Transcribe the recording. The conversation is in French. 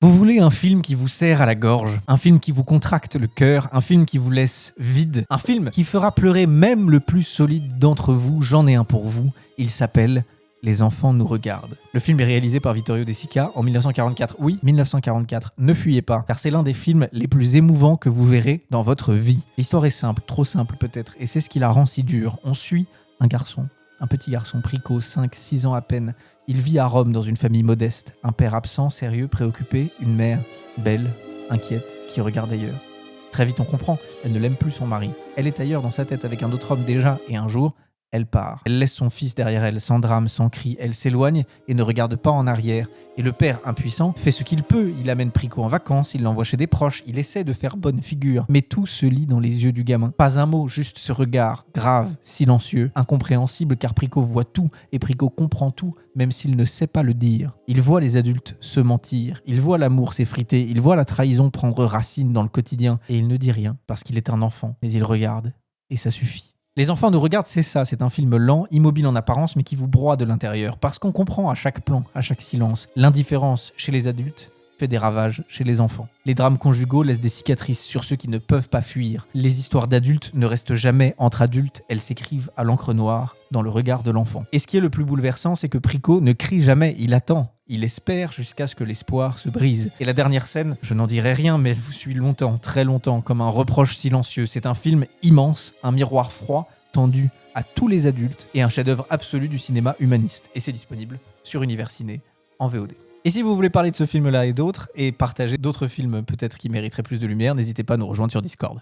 Vous voulez un film qui vous serre à la gorge, un film qui vous contracte le cœur, un film qui vous laisse vide, un film qui fera pleurer même le plus solide d'entre vous. J'en ai un pour vous, il s'appelle Les enfants nous regardent. Le film est réalisé par Vittorio De Sica en 1944. Oui, 1944, ne fuyez pas, car c'est l'un des films les plus émouvants que vous verrez dans votre vie. L'histoire est simple, trop simple peut-être, et c'est ce qui la rend si dure. On suit un petit garçon Prico, 5-6 ans à peine. Il vit à Rome dans une famille modeste, un père absent, sérieux, préoccupé, une mère belle, inquiète, qui regarde ailleurs. Très vite on comprend, elle ne l'aime plus son mari. Elle est ailleurs dans sa tête avec un autre homme déjà, et un jour, elle part. Elle laisse son fils derrière elle, sans drame, sans cri. Elle s'éloigne et ne regarde pas en arrière. Et le père, impuissant, fait ce qu'il peut. Il amène Prico en vacances, il l'envoie chez des proches, il essaie de faire bonne figure. Mais tout se lit dans les yeux du gamin. Pas un mot, juste ce regard, grave, silencieux, incompréhensible, car Prico voit tout et Prico comprend tout, même s'il ne sait pas le dire. Il voit les adultes se mentir, il voit l'amour s'effriter, il voit la trahison prendre racine dans le quotidien. Et il ne dit rien, parce qu'il est un enfant. Mais il regarde, et ça suffit. Les enfants nous regardent, c'est ça, c'est un film lent, immobile en apparence, mais qui vous broie de l'intérieur. Parce qu'on comprend à chaque plan, à chaque silence, l'indifférence chez les adultes fait des ravages chez les enfants. Les drames conjugaux laissent des cicatrices sur ceux qui ne peuvent pas fuir. Les histoires d'adultes ne restent jamais entre adultes, elles s'écrivent à l'encre noire dans le regard de l'enfant. Et ce qui est le plus bouleversant, c'est que Prico ne crie jamais, il attend. Il espère jusqu'à ce que l'espoir se brise. Et la dernière scène, je n'en dirai rien, mais elle vous suit longtemps, très longtemps, comme un reproche silencieux. C'est un film immense, un miroir froid, tendu à tous les adultes, et un chef-d'œuvre absolu du cinéma humaniste. Et c'est disponible sur Univers Ciné en VOD. Et si vous voulez parler de ce film-là et d'autres, et partager d'autres films peut-être qui mériteraient plus de lumière, n'hésitez pas à nous rejoindre sur Discord.